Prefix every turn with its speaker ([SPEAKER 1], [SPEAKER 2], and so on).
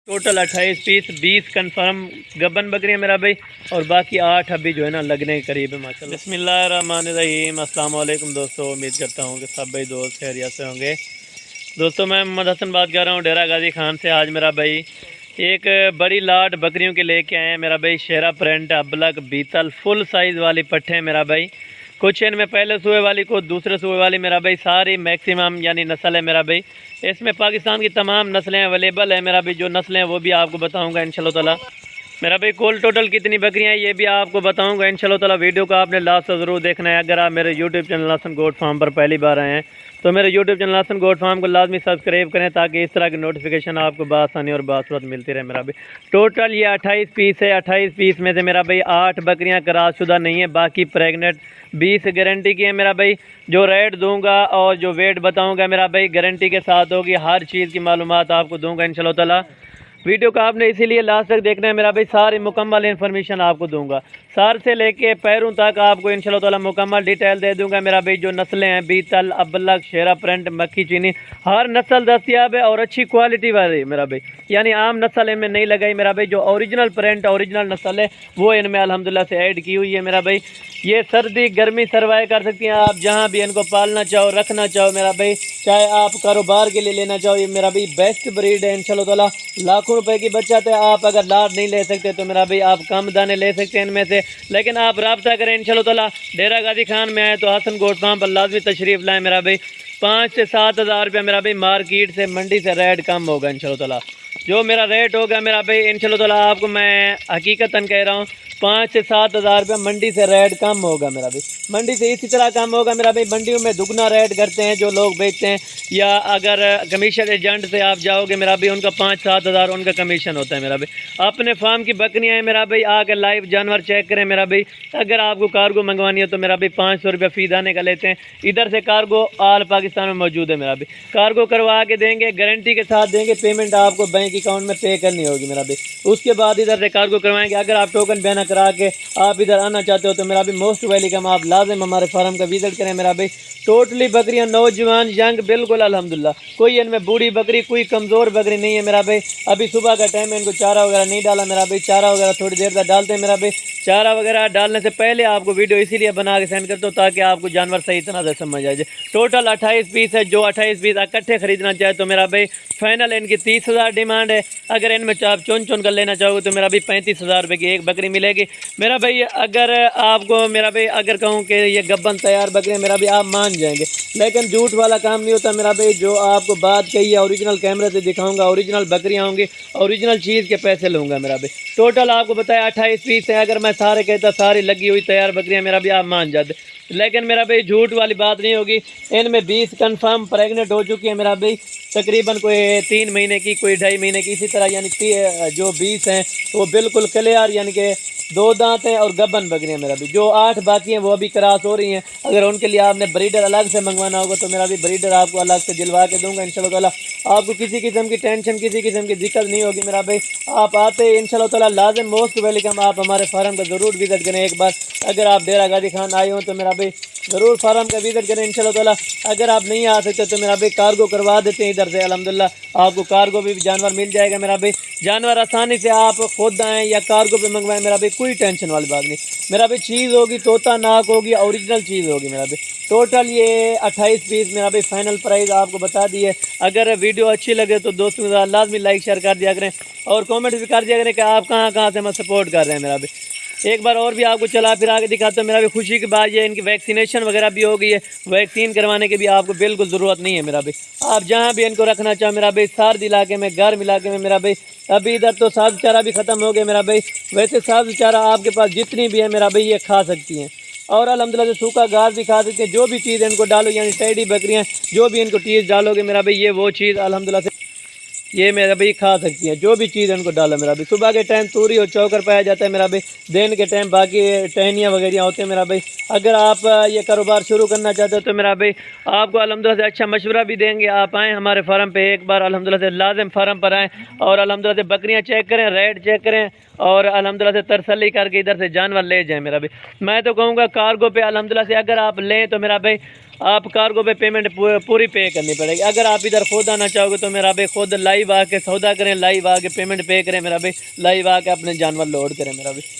[SPEAKER 1] Total 28 piece, 20 confirm गबन बकरियाँ मेरा भाई, और बाकी 8 अभी जो है ना लगने के करीब है माशाल्लाह। बिस्मिल्लाहिर्रहमानिर्रहीम, अस्सलाम वालेकुम दोस्तों। उम्मीद करता हूँ कि सब भाई दोस्त खैरियत से होंगे। दोस्तों मैं मोहम्मद हसन बात कर रहा हूँ डेरा गाजी खान से। आज मेरा भाई एक बड़ी लाट बकरियों के लेके आए हैं मेरा भाई। शेरा प्रिंट, अबलक, बीतल, फुल साइज़ वाली पट्टे हैं मेरा भाई। कुछ इनमें पहले सूए वाली, को दूसरे सूए वाली मेरा भाई, सारी मैक्सिमम यानी नस्ल है मेरा भाई। इसमें पाकिस्तान की तमाम नस्लें अवेलेबल है मेरा भाई। जो नस्लें हैं वो भी आपको बताऊंगा इंशाल्लाह ताला। मेरा भाई कुल टोटल कितनी बकरियां हैं ये भी आपको बताऊंगा इंशाल्लाह ताला। वीडियो को आपने लास्ट तक ज़रूर देखना है। अगर आप मेरे YouTube channel Hasan goat farm पर पहली बार आए हैं तो मेरे YouTube channel Hasan goat farm को लाजमी सब्सक्राइब करें, ताकि इस तरह की नोटिफिकेशन आपको बासानी और बासूरत मिलती रहे मेरा भाई। टोटल ये 28 पीस है। 28 पीस में से मेरा भाई 8 बकरियाँ क्रॉसशुदा नहीं है, बाकी प्रेगनेंट 20 गारंटी की है मेरा भाई। जो रेट दूंगा और जो वेट बताऊंगा मेरा भाई गारंटी के साथ होगी। हर चीज़ की मालूमात आपको दूंगा इंशाल्लाह ताला। वीडियो को आपने इसीलिए लास्ट तक देखना है मेरा भाई। सारी मुकम्मल इन्फॉर्मेशन आपको दूंगा, सर से लेके पैरों तक आपको इंशाल्लाह ताला मुकम्मल डिटेल दे दूंगा मेरा भाई। जो नस्लें हैं बीतल, अबलक, शेरा प्रिंट, मक्खी चीनी, हर नस्ल दस्तियाब है और अच्छी क्वालिटी वाली मेरा भाई। यानी आम नस्ल इनमें नहीं लगाई मेरा भाई। जो ओरिजिनल प्रिंट, ओरिजिनल नस्ल है वो इनमें अल्हम्दुलिल्लाह से ऐड की हुई है मेरा भाई। ये सर्दी गर्मी सर्वाइव कर सकती हैं आप, जहाँ भी इनको पालना चाहो, रखना चाहो मेरा भाई। चाहे आप कारोबार के लिए लेना चाहो, ये मेरा भाई बेस्ट ब्रीड है इंशाल्लाह ताला। लाखों रुपए की बचत है। आप अगर लाभ नहीं ले सकते तो मेरा भाई आप कम दाने ले सकते हैं इनमें से, लेकिन आप रब्ता करें इंशाल्लाह ताला। डेरा गाजी खान में आए तो हसन गोट फार्म पर लाजमी तशरीफ़ लाएँ मेरा भाई। 5 से 7 हज़ार रुपया मेरा भाई मार्केट से, मंडी से रेट कम होगा इंशाल्लाह ताला। जो मेरा रेट होगा मेरा भाई इंशाल्लाह ताला, आपको मैं हकीकतन कह रहा हूँ 5 से 7 हज़ार रुपया मंडी से रेट कम होगा मेरा भाई। मंडी से इसी तरह कम होगा मेरा भाई। मंडियों में दुगना रेट करते हैं जो लोग बेचते हैं, या अगर कमीशन एजेंट से आप जाओगे मेरा भाई, उनका 5-7 हज़ार उनका कमीशन होता है मेरा भाई। अपने फार्म की बकरियाँ हैं मेरा भाई, आके लाइव जानवर चेक करें मेरा भाई। अगर आपको कार्गो मंगवानी है तो मेरा भाई 500 रुपया फ़ी दाने का लेते हैं। इधर से कार्गो आल पाकिस्तान में मौजूद है मेरा भाई। कार्गो करवा के देंगे, गारंटी के साथ देंगे। पेमेंट आपको बैंक अकाउंट में पे करनी होगी मेरा भाई। उसके बाद इधर से कार्गो करवाएंगे। अगर आप टोकन बयाना करा के आप इधर आना चाहते हो तो मेरा भी मोस्ट वेलकम, आप लाजिम हमारे फार्म का विजिट करें मेरा भाई। टोटली बकरियां नौजवान यंग बिल्कुल अल्हम्दुलिल्लाह। कोई इनमें बूढ़ी बकरी, कोई कमज़ोर बकरी नहीं है मेरा भाई। अभी सुबह का टाइम है, इनको चारा वगैरह नहीं डाला मेरा भाई। चारा वगैरह थोड़ी देर तक डालते हैं मेरा भाई। चारा वगैरह डालने से पहले आपको वीडियो इसीलिए बना के सेंड करता हूँ ताकि आपको जानवर सही तरह से समझ आ जाए। टोटल 28 पीस है। जो 28 पीस इकट्ठे खरीदना चाहे तो मेरा भाई फाइनल इनकी 30 हज़ार डिमांड है। अगर इनमें आप चुन चुन कर लेना चाहोगे तो मेरा भाई 35 हज़ार रुपये की एक बकरी मिलेगी मेरा भाई। अगर आपको मेरा भाई अगर कहूँ कि ये गब्बन तैयार बकरी मेरा भाई आप मान जाएंगे, लेकिन झूठ वाला काम नहीं होता मेरा भाई। जो आपको बात कही है ओरिजिनल कैमरे से दिखाऊंगा, ओरिजिनल बकरियाँ होंगी, ओरिजिनल चीज़ के पैसे लूँगा मेरा भाई। टोटल आपको बताया 28 पीस है। अगर मैं सारे कहता सारी लगी हुई तैयार बकरियाँ मेरा भी आप मान जाते, लेकिन मेरा भाई झूठ वाली बात नहीं होगी। इनमें 20 कंफर्म प्रेग्नेंट हो चुकी है मेरा भाई। तकरीबन कोई 3 महीने की, कोई 2.5 महीने की, इसी तरह यानी जो 20 हैं वो बिल्कुल क्लियर यानी कि 2 दांत हैं और गबन बकरियाँ मेरा भी। जो 8 बाकी हैं वो अभी क्रॉस हो रही हैं। अगर उनके लिए आपने ब्रीडर अलग से मंगवाना होगा तो मेरा भी ब्रीडर आपको अलग से दिलवा के दूंगा इंशाल्लाह ताला। आपको किसी किस्म की टेंशन, किसी किस्म की दिक्कत नहीं होगी मेरा भाई। आप आते इंशाल्लाह ताला लाजिम मोस्ट वेलकम। आप हमारे फार्म का ज़रूर विजिट करें एक बार। अगर आप डेरा गाजी खान आए हो तो मेरा भाई ज़रूर फार्म का विजिट करें इंशाल्लाह ताला। अगर आप नहीं आ सकते तो मेरा भाई कार्गो करवा देते हैं इधर से अल्हम्दुलिल्लाह। आपको कार्गो भी जानवर मिल जाएगा मेरा भाई। जानवर आसानी से आप खुद आएँ या कार्गो पे मंगवाएं मेरा भाई, कोई टेंशन वाली बात नहीं मेरा भाई। चीज़ होगी तोता नाक होगी, ओरिजिनल चीज़ होगी मेरा भाई। टोटल ये 28 पीस मेरा भाई फाइनल प्राइस आपको बता दिए। अगर वीडियो अच्छी लगे तो दोस्तों के साथ लाजमी लाइक शेयर कर दिया करें और कमेंट भी कर दिया करें कि आप कहाँ कहाँ से मैं सपोर्ट कर रहे हैं मेरा भाई। एक बार और भी आपको चला फिर आगे दिखाता हूँ मेरा भी। खुशी की बात ये इनकी वैक्सीनेशन वगैरह भी हो गई है। वैक्सीन करवाने की भी आपको बिल्कुल ज़रूरत नहीं है मेरा भाई। आप जहाँ भी इनको रखना चाहो मेरा भाई, सर्द इलाके में, गर्म इलाके में मेरा भाई। अभी इधर तो साग चारा भी ख़त्म हो गया मेरा भाई। वैसे साग चारा आपके पास जितनी भी है मेरा भाई ये खा सकती हैं, और अल्हम्दुलिल्लाह से सूखा घास भी खा सकते हैं। जो भी चीज़ इनको डालो यानी टेडी बकरियाँ जो भी इनको चीज़ डालोगे मेरा भाई, ये वो चीज़ अल्हम्दुलिल्लाह से ये मेरा भाई खा सकती हैं। जो भी चीज़ इनको डाला मेरा भाई। सुबह के टाइम तूरी और चौकर पाया जाता है मेरा भाई। दिन के टाइम बाकी टहनियाँ वगैरह होते हैं मेरा भाई। अगर आप ये कारोबार शुरू करना चाहते हो तो मेरा भाई आपको अल्हम्दुलिल्लाह से अच्छा मशवरा भी देंगे। आप आएँ हमारे फार्म पे एक बार, अल्हम्दुलिल्लाह से लाजिम फार्म पर आएँ और अल्हम्दुलिल्लाह से बकरियाँ चेक करें, रेट चेक करें और अल्हम्दुलिल्लाह से तसल्ली करके इधर से जानवर ले जाएँ मेरा भाई। मैं तो कहूँगा कार्गो पे अल्हम्दुलिल्लाह से अगर आप लें तो मेरा भाई आप कार्गो पे पेमेंट पूरी पे करनी पड़ेगी। अगर आप इधर खुद आना चाहोगे तो मेरा भाई खुद लाइव लाइव आके सौदा करें, लाइव आके पेमेंट पे करें मेरा भाई, लाइव आके अपने जानवर लोड करें मेरा भाई।